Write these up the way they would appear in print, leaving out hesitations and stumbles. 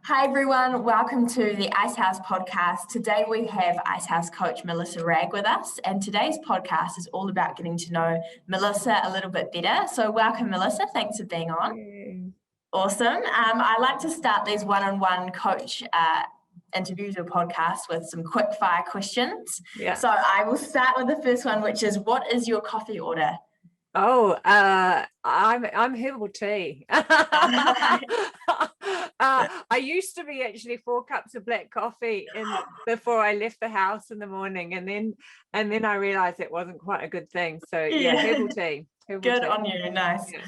Hi everyone, welcome to the Icehouse podcast. Today we have Icehouse coach Melissa Wragge with us, and today's podcast is all about getting to know Melissa a little bit better. So welcome Melissa, thanks for being on. Yay. Awesome. I like to start these one-on-one coach interviews or podcasts with some quick fire questions. Yeah. So I will start with the first one, which is, what is your coffee order? Oh, I'm herbal tea. I used to be actually 4 cups of black coffee before I left the house in the morning, and then I realized it wasn't quite a good thing. So yeah, herbal tea. Good tea. on you, nice. Yeah.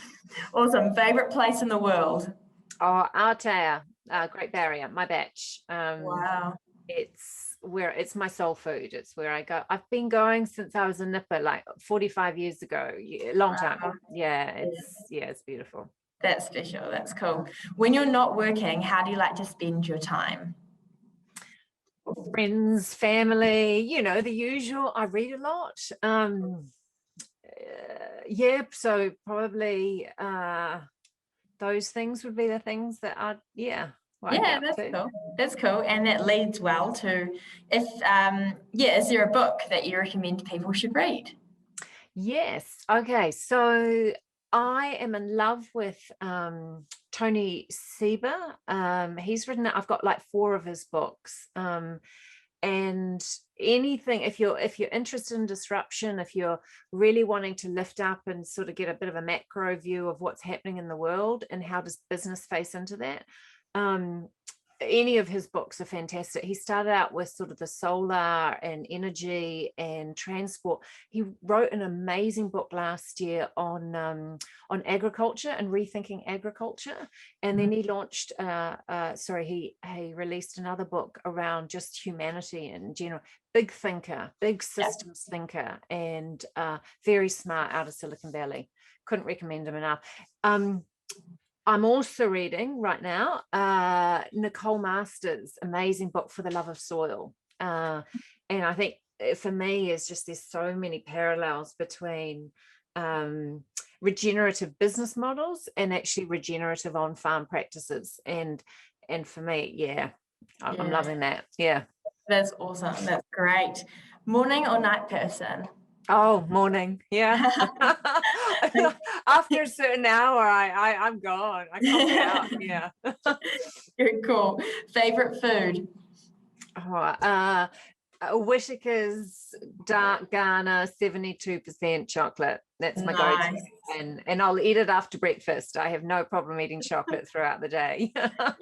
Awesome. Favorite place in the world? Oh, Aotearoa, Great Barrier, my batch. Wow. It's my soul food. It's where I go. I've been going since I was a nipper, like 45 years ago. Long time. Yeah, it's beautiful. That's special. That's cool. When you're not working, how do you like to spend your time? Friends, family, the usual. I read a lot. So probably those things would be the things that that's cool. And that leads well to is there a book that you recommend people should read? Yes. Okay. So I am in love with Tony Seba. He's written, I've got like 4 of his books. And anything, if you're interested in disruption, if you're really wanting to lift up and sort of get a bit of a macro view of what's happening in the world and how does business face into that, any of his books are fantastic. He started out with sort of the solar and energy and transport. He wrote an amazing book last year on agriculture and rethinking agriculture. And then he launched, he released another book around just humanity in general. Big thinker, big systems thinker, and very smart, out of Silicon Valley. Couldn't recommend him enough. I'm also reading right now Nicole Masters' amazing book, For the Love of Soil. And I think for me is just there's so many parallels between regenerative business models and actually regenerative on-farm practices. And for me, I'm loving that. Yeah. That's awesome. That's great. Morning or night person? Oh, morning. Yeah. After a certain hour, I'm gone. I come out. Yeah. Good, cool. Favorite food? Whitaker's dark Ghana 72% chocolate. That's my go-to. And I'll eat it after breakfast. I have no problem eating chocolate throughout the day.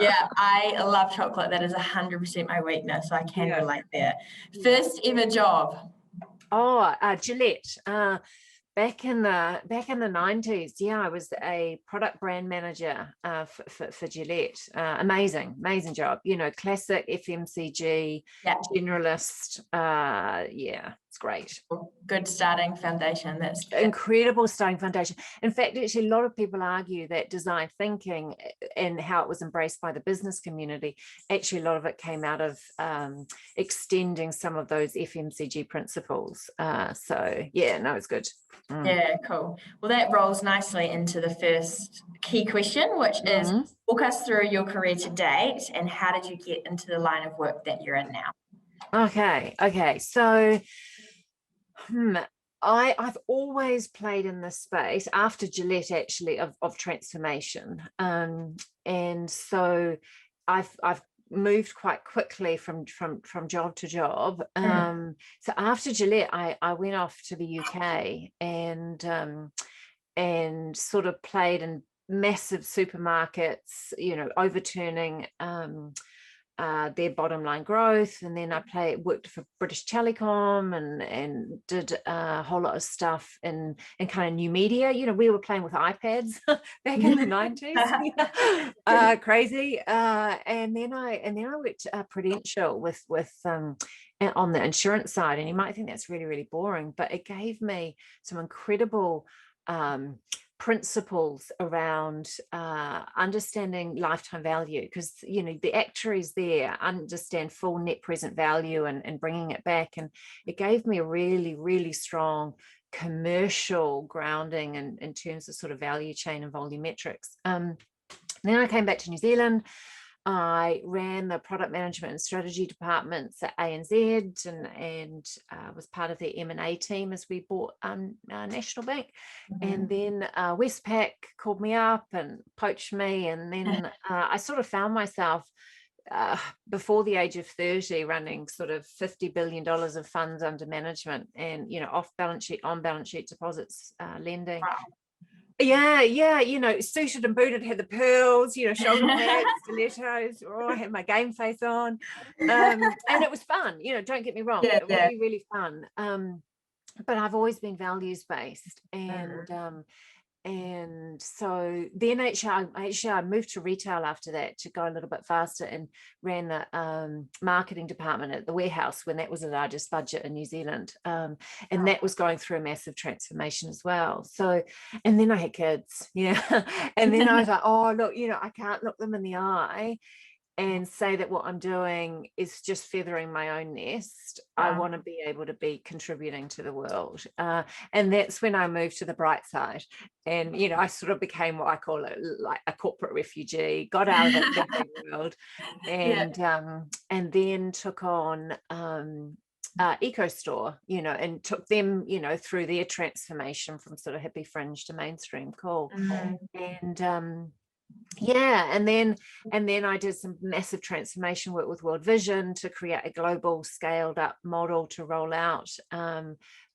Yeah, I love chocolate. That is 100% my weakness. So I can relate there. First ever job? Gillette. Back in the 90s, I was a product brand manager for Gillette. Amazing job. Classic FMCG, generalist. It's great. Good starting foundation. That's incredible starting foundation. In fact, actually, a lot of people argue that design thinking and how it was embraced by the business community, actually, a lot of it came out of extending some of those FMCG principles. It's good. Yeah, cool. Well, that rolls nicely into the first key question, which is walk us through your career to date and how did you get into the line of work that you're in now? Okay. So I've always played in this space after Gillette, actually, of transformation. And so I've moved quite quickly from job to job. So after Gillette, I went off to the UK and sort of played in massive supermarkets, overturning their bottom line growth. And then I worked for British Telecom and did a whole lot of stuff in kind of new media. We were playing with iPads back in the 90s. Crazy. And then I worked Prudential with on the insurance side. And you might think that's really, really boring, but it gave me some incredible principles around understanding lifetime value, because the actuaries there understand full net present value and bringing it back, and it gave me a really, really strong commercial grounding in terms of sort of value chain and volumetrics. Then I came back to New Zealand, I ran the product management and strategy departments at ANZ and was part of their M&A team as we bought National Bank. And then Westpac called me up and poached me. And then I sort of found myself before the age of 30 running sort of $50 billion of funds under management and, off balance sheet, on balance sheet deposits lending. Wow. Yeah, suited and booted, had the pearls, shoulder pads, stilettos. I had my game face on, and it was fun. Don't get me wrong, really, really fun. But I've always been values based, and so then actually I moved to retail after that to go a little bit faster and ran the marketing department at the warehouse when that was the largest budget in New Zealand. And that was going through a massive transformation as well. So, and then I had kids, and then I was like, oh, look, I can't look them in the eye and say that what I'm doing is just feathering my own nest. I want to be able to be contributing to the world. And that's when I moved to the bright side. And, I sort of became what I call it, like a corporate refugee, got out of the big world and then took on EcoStore, and took them, through their transformation from sort of hippie fringe to mainstream cool. And and then I did some massive transformation work with World Vision to create a global scaled up model to roll out,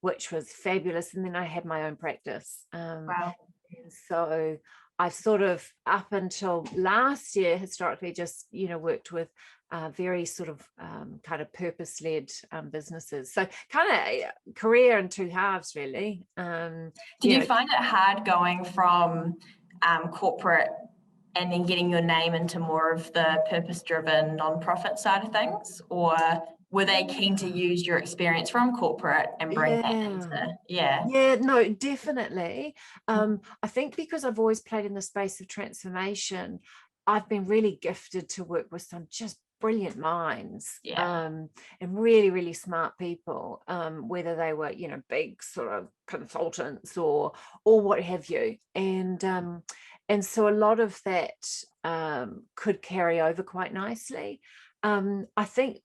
which was fabulous. And then I had my own practice. Wow. And so I've sort of up until last year historically just worked with very sort of kind of purpose-led businesses. So kind of career in two halves really. Did you find it hard going from corporate and then getting your name into more of the purpose-driven nonprofit side of things, or were they keen to use your experience from corporate and bring that into? No, definitely. I think because I've always played in the space of transformation, I've been really gifted to work with some just brilliant minds and really, really smart people, whether they were, big sort of consultants or what have you. And so a lot of that could carry over quite nicely. I think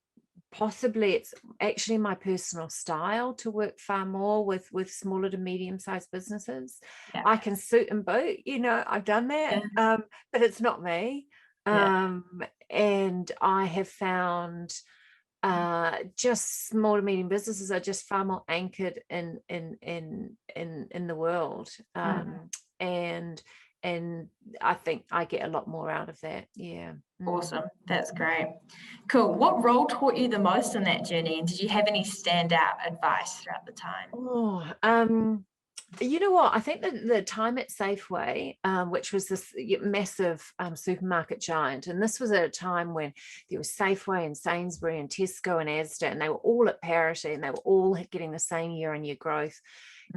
possibly it's actually my personal style to work far more with smaller to medium-sized businesses. I can suit and boot, I've done that, but it's not me. And I have found just small to medium businesses are just far more anchored in the world, and I think I get a lot more out of that. Awesome, that's great. Cool. What role taught you the most in that journey, and did you have any standout advice throughout the time? You know what? I think that the time at Safeway, which was this massive supermarket giant, and this was at a time when there was Safeway and Sainsbury and Tesco and Asda, and they were all at parity, and they were all getting the same year-on-year growth.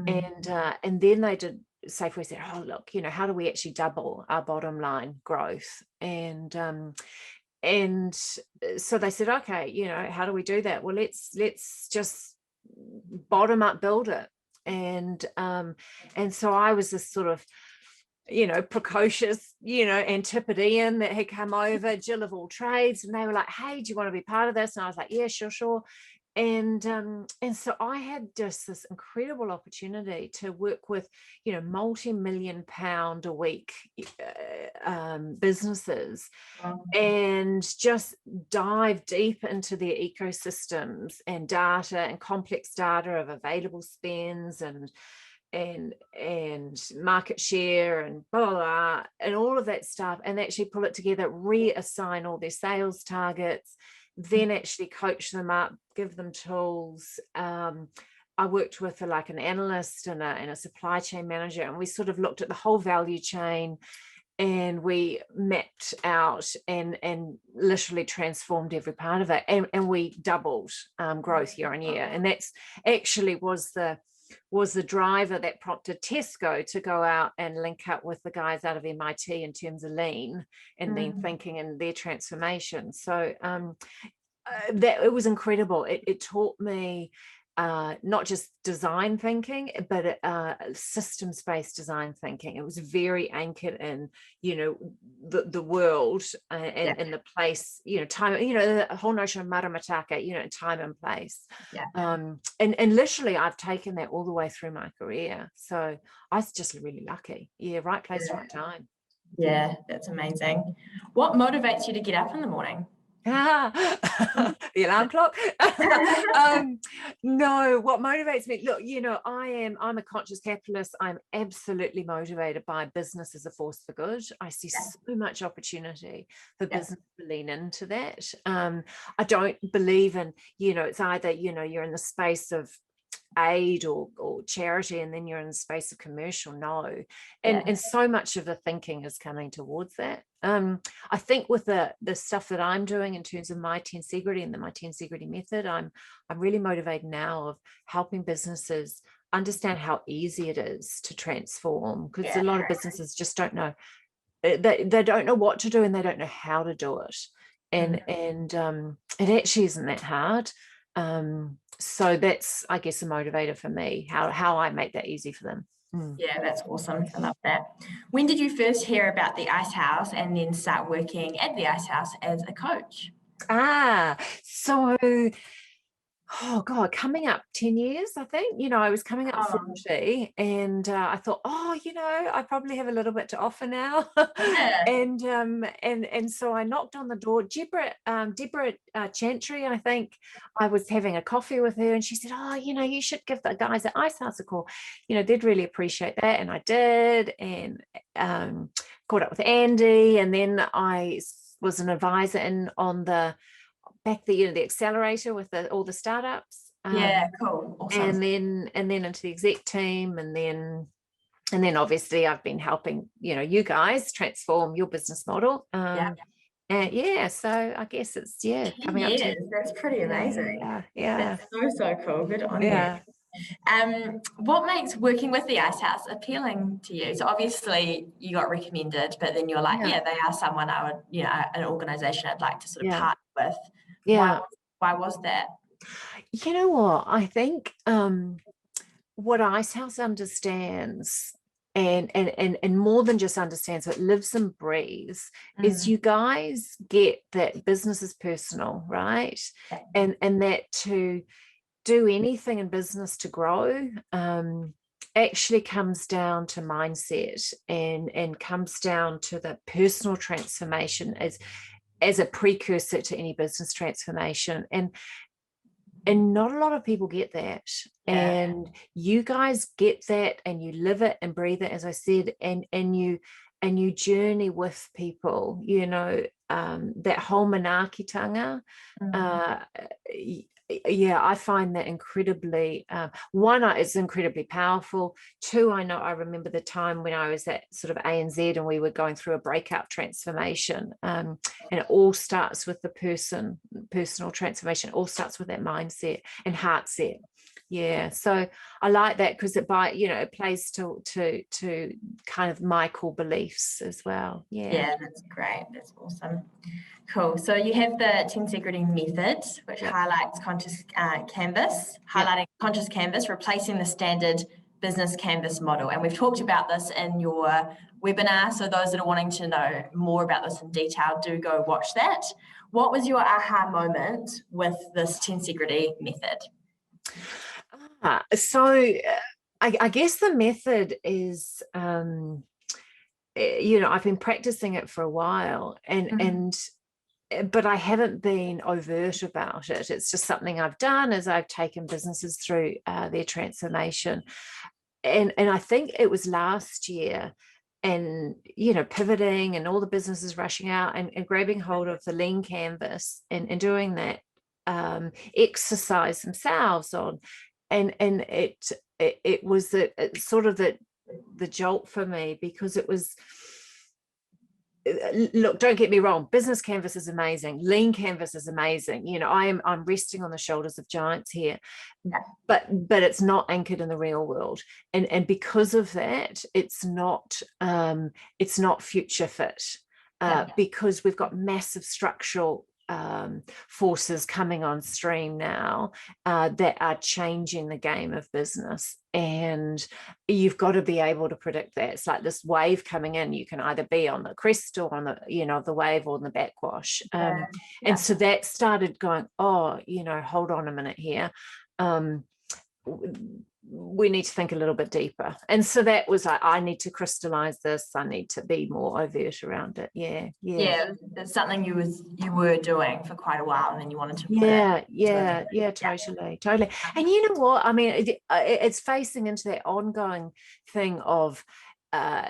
And then they did. Safeway said, "Oh, look, how do we actually double our bottom line growth?" And so they said, "Okay, how do we do that? Well, let's just bottom up build it." And so I was this sort of precocious Antipodean that had come over, Jill of all trades, and they were like, "Hey, do you want to be part of this?" And I was like, "Yeah, sure." And so I had just this incredible opportunity to work with multi-million pound a week businesses, and just dive deep into their ecosystems and data and complex data of available spends and market share and blah, blah, blah, and all of that stuff, and actually pull it together, reassign all their sales targets, then actually coach them up, give them tools. I worked with an analyst and a supply chain manager, and we sort of looked at the whole value chain, and we mapped out and literally transformed every part of it, and we doubled growth year on year. And that's actually was the driver that prompted Tesco to go out and link up with the guys out of MIT in terms of lean and lean thinking and their transformation. So that it was incredible. It taught me not just design thinking, but systems-based design thinking. It was very anchored in, the world and the place, time, the whole notion of maramataka, time and place. And literally I've taken that all the way through my career. So I was just really lucky. Yeah, right place, right time. Yeah, that's amazing. What motivates you to get up in the morning? The alarm clock. No, what motivates me, look, I'm a conscious capitalist. I'm absolutely motivated by business as a force for good. I see so much opportunity for business to lean into that. I don't believe in, it's either, you're in the space of aid or charity and then you're in the space of commercial. No, and so much of the thinking is coming towards that. I think with the stuff that I'm doing in terms of my Tensegrity and my Tensegrity method, I'm really motivated now of helping businesses understand how easy it is to transform, because a lot of businesses just don't know. They don't know what to do and they don't know how to do it, and it actually isn't that hard. So that's, I guess, a motivator for me, how I make that easy for them. Yeah, that's awesome. I love that. When did you first hear about the Icehouse and then start working at the Icehouse as a coach? So oh God, coming up 10 years, I think. I was coming up 40 and I thought, I probably have a little bit to offer now. And so I knocked on the door. Deborah Chantry, I think, I was having a coffee with her and she said, you should give the guys at Icehouse a call. They'd really appreciate that. And I did, and caught up with Andy, and then I was an advisor on the the accelerator with all the startups. Cool. Awesome. And then into the exec team, and then obviously I've been helping you guys transform your business model. And so I guess it's coming up to. That's pretty amazing. Yeah. That's so cool. Good on you. What makes working with the Icehouse appealing to you? So obviously you got recommended, but then you're like, they are someone I would, an organization I'd like to sort of partner with. Why was that? You know what? I think what Icehouse understands, and more than just understands, but lives and breathes, is you guys get that business is personal, right? And that to do anything in business to grow actually comes down to mindset and comes down to the personal transformation as a precursor to any business transformation. And not a lot of people get that. And you guys get that, and you live it and breathe it, as I said, and you journey with people, that whole manaakitanga. I find that incredibly, one, it's incredibly powerful. Two, I remember the time when I was at sort of ANZ and we were going through a breakout transformation, and it all starts with the personal transformation. It all starts with that mindset and heart set. So I like that because it plays to kind of my core beliefs as well. That's great. That's awesome. Cool. So you have the Tensegrity method, which highlights conscious canvas, conscious canvas, replacing the standard business canvas model. And we've talked about this in your webinar. So those that are wanting to know more about this in detail, do go watch that. What was your aha moment with this Tensegrity method? So I guess the method is, I've been practicing it for a while, but I haven't been overt about it. It's just something I've done as I've taken businesses through their transformation. And I think it was last year, and, pivoting and all the businesses rushing out and grabbing hold of the lean canvas and doing that exercise themselves on. And it was sort of the jolt for me, because it was, look, don't get me wrong, business canvas is amazing, lean canvas is amazing, I'm resting on the shoulders of giants here, but it's not anchored in the real world, and because of that it's not future fit, because we've got massive structural forces coming on stream now that are changing the game of business, and you've got to be able to predict that. It's like this wave coming in. You can either be on the crest or on the, you know, the wave or on the backwash. And so that started going, oh, you know, hold on a minute here. We need to think a little bit deeper. And so that was like, I need to crystallize this. I need to be more overt around it. Yeah. It's something you were doing for quite a while, and then you wanted to put totally. And you know what, I mean, it's facing into that ongoing thing of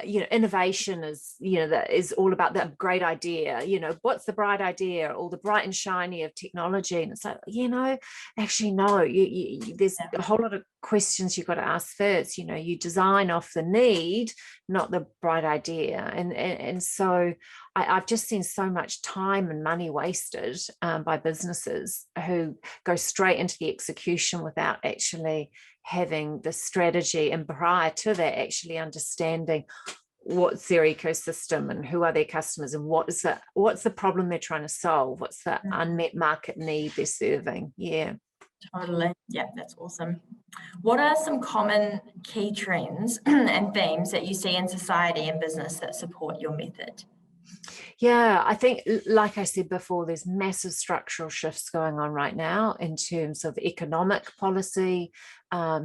you know, innovation is, you know, that is all about that great idea, you know, what's the bright idea, all the bright and shiny of technology. And it's like, you know, actually, no, there's a whole lot of questions you've got to ask first. You know, you design off the need, not the bright idea. And so I've just seen so much time and money wasted by businesses who go straight into the execution without actually having the strategy, and prior to that actually understanding what's their ecosystem and who are their customers and what's the problem they're trying to solve, what's the unmet market need they're serving. Totally. Yeah, that's awesome. What are some common key trends and themes that you see in society and business that support your method? Yeah, I think, like I said before, there's massive structural shifts going on right now in terms of economic policy,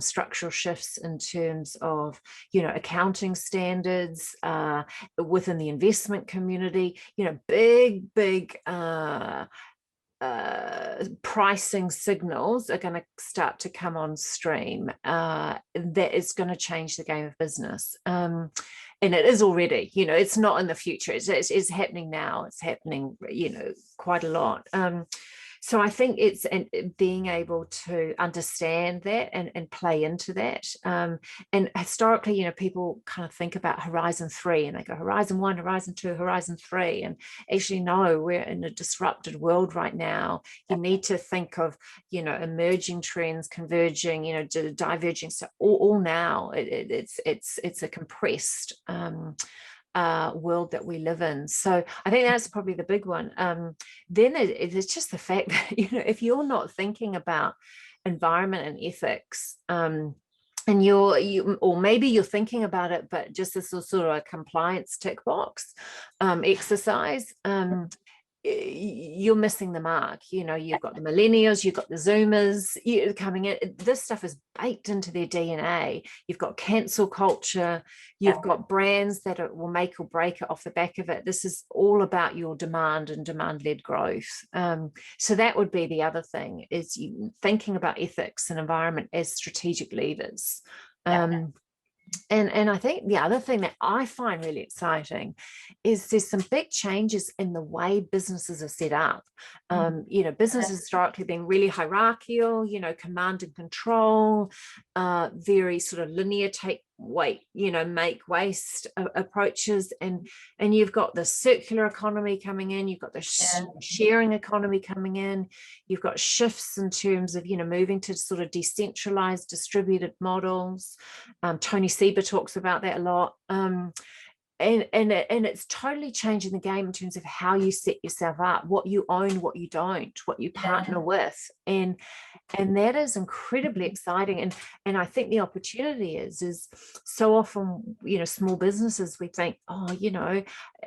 structural shifts in terms of, you know, accounting standards within the investment community, you know, big pricing signals are going to start to come on stream that is going to change the game of business. And it is already, you know, it's not in the future. It's happening now. It's happening, you know, quite a lot. So I think it's being able to understand that and play into that. And historically, you know, people kind of think about Horizon 3 and they go Horizon 1, Horizon 2, Horizon 3. And actually, no, we're in a disrupted world right now. You need to think of, you know, emerging trends, converging, you know, diverging. So all now it's a compressed world that we live in. So I think that's probably the big one. Then it's just the fact that, you know, if you're not thinking about environment and ethics, and or maybe you're thinking about it, but just as a sort of a compliance tick box exercise, you're missing the mark. You know, you've got the millennials, you've got the zoomers coming in. This stuff is baked into their DNA. You've got cancel culture, you've got brands that will make or break it off the back of it. This is all about your demand and demand-led growth. So that would be the other thing, is you thinking about ethics and environment as strategic levers. And I think the other thing that I find really exciting is there's some big changes in the way businesses are set up. You know, businesses historically being really hierarchical, you know, command and control, very sort of linear make waste approaches, and you've got the circular economy coming in, you've got the sharing economy coming in, you've got shifts in terms of, you know, moving to sort of decentralized distributed models. Tony Sieber talks about that a lot. And it's totally changing the game in terms of how you set yourself up, what you own, what you don't, what you partner with, and that is incredibly exciting. And I think the opportunity is so often, you know, small businesses, we think, oh, you know,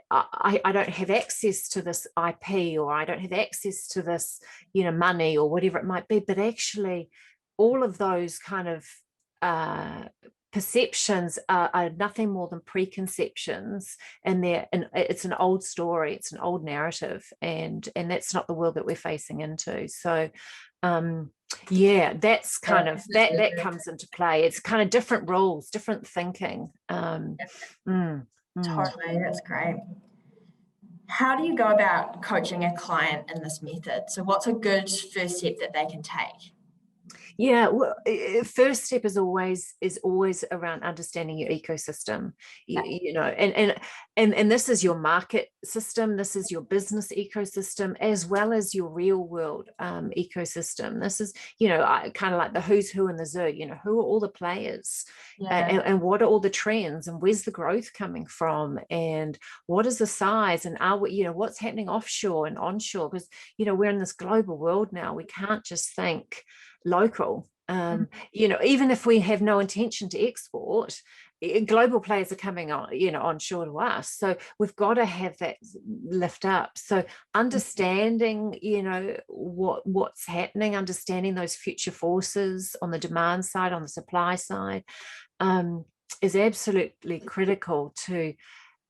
I don't have access to this IP, or I don't have access to this, you know, money, or whatever it might be. But actually, all of those kind of perceptions are nothing more than preconceptions, and it's an old story, it's an old narrative, and that's not the world that we're facing into. So that's kind of that comes into play. It's kind of different rules, different thinking. Totally, that's great. How do you go about coaching a client in this method? So what's a good first step that they can take? Yeah, well, first step is always around understanding your ecosystem. Yeah. You know, and this is your market system, this is your business ecosystem, as well as your real world ecosystem. This is, you know, kind of like the who's who in the zoo. You know, who are all the players, and what are all the trends, and where's the growth coming from, and what is the size, and are we, you know, what's happening offshore and onshore? Because, you know, we're in this global world now. We can't just think local. You know, even if we have no intention to export, global players are coming on, you know, onshore to us. So we've got to have that lift up. So understanding, you know, what's happening, understanding those future forces on the demand side, on the supply side, is absolutely critical to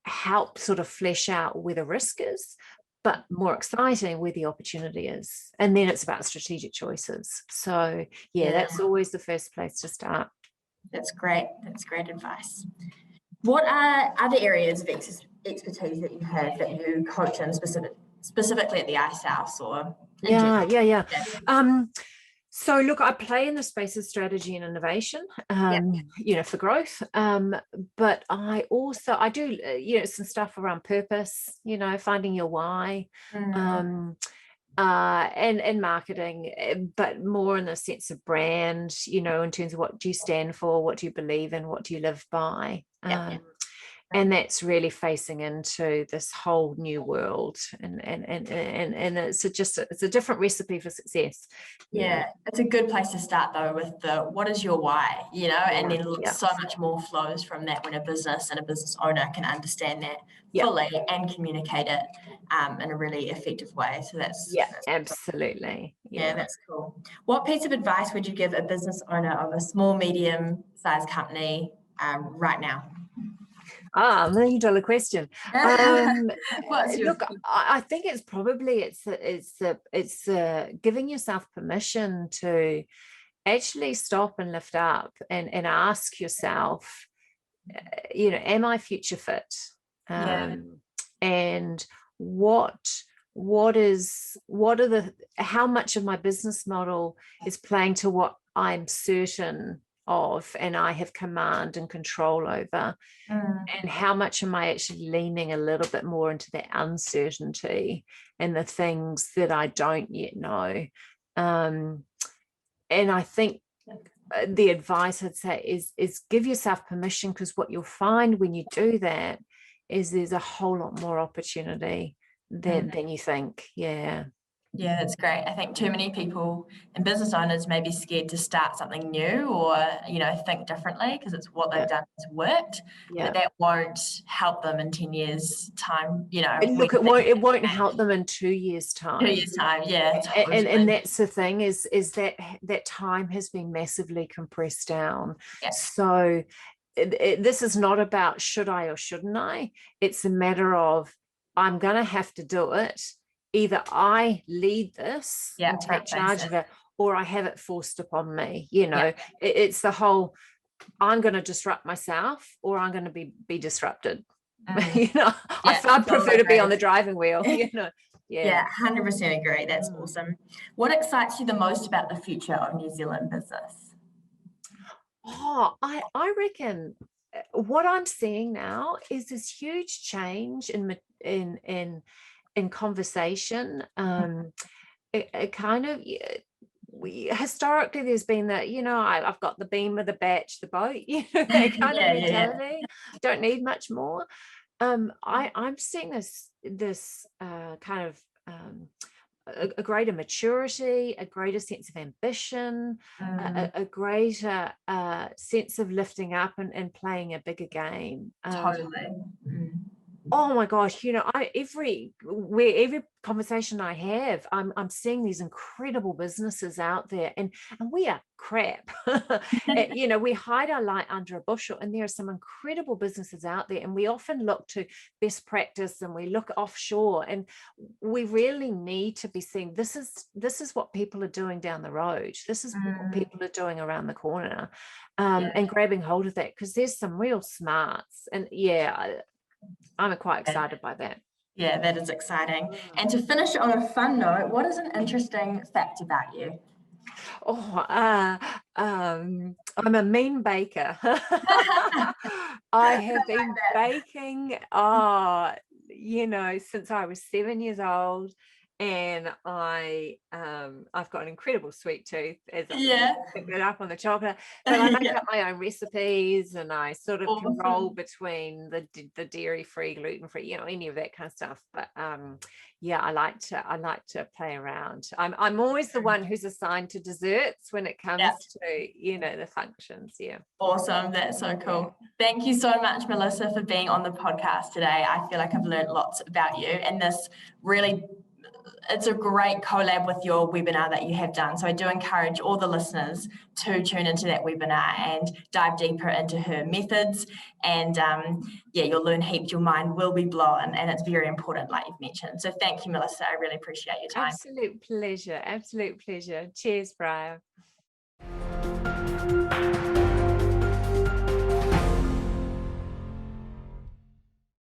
help sort of flesh out where the risk is, but more exciting where the opportunity is. And then it's about strategic choices. So yeah, that's always the first place to start. That's great. That's great advice. What are other areas of expertise that you have that you coach in specifically at the Icehouse or? Yeah. So look, I play in the space of strategy and innovation, you know, for growth. But I do, you know, some stuff around purpose, you know, finding your why, and marketing, but more in the sense of brand, you know, in terms of what do you stand for, what do you believe in, what do you live by. And that's really facing into this whole new world, and it's a different recipe for success. Yeah, it's a good place to start though with the what is your why, you know, and then so much more flows from that when a business and a business owner can understand that fully and communicate it in a really effective way. So that's absolutely. Yeah, that's cool. What piece of advice would you give a business owner of a small, medium-sized company right now? $1 million question. Look, I think it's probably it's giving yourself permission to actually stop and lift up and ask yourself, you know, am I future fit? And how much of my business model is playing to what I'm certain of and I have command and control over, and how much am I actually leaning a little bit more into that uncertainty and the things that I don't yet know. And I think the advice I'd say is give yourself permission, because what you'll find when you do that is there's a whole lot more opportunity than you think. Yeah, that's great. I think too many people and business owners may be scared to start something new or, you know, think differently because it's what they've done has worked, but that won't help them in 10 years time, you know. Look, it won't help them in 2 years time. 2 years time, yeah. Totally. And that's the thing is that time has been massively compressed down. So this is not about should I or shouldn't I. It's a matter of I'm going to have to do it. Either I lead this and take charge of it, or I have it forced upon me. You know, it's the whole, I'm going to disrupt myself or I'm going to be disrupted. You know, I prefer to be on the driving wheel, you know. Yeah, 100% agree. That's awesome. What excites you the most about the future of New Zealand business? I reckon what I'm seeing now is this huge change in conversation. It kind of, historically there's been that, you know, I've got the beam of the batch, the boat, you know, that kind of mentality. Don't need much more. I'm seeing this kind of a greater maturity, a greater sense of ambition, a greater sense of lifting up and playing a bigger game. Totally. Oh my gosh, you know, every conversation I have, I'm seeing these incredible businesses out there, and we are crap. You know, we hide our light under a bushel, and there are some incredible businesses out there, and we often look to best practice and we look offshore, and we really need to be seeing this is what people are doing down the road. This is what people are doing around the corner, and grabbing hold of that, because there's some real smarts. And I'm quite excited by that. Yeah, that is exciting. And to finish on a fun note, what is an interesting fact about you? I'm a mean baker. I have been baking, since I was 7 years old, and I've got an incredible sweet tooth, as I pick it up on the chocolate. But I make up my own recipes, and I sort of can roll between the dairy-free, gluten-free, any of that kind of stuff. But I like to play around. I'm always the one who's assigned to desserts when it comes to the functions. Awesome. That's so cool. Thank you so much, Melissa, for being on the podcast today. I feel like I've learned lots about you, and it's a great collab with your webinar that you have done. So I do encourage all the listeners to tune into that webinar and dive deeper into her methods. And you'll learn heaps. Your mind will be blown, and it's very important, like you've mentioned. So thank you, Melissa. I really appreciate your time. Absolute pleasure. Cheers, Bryar.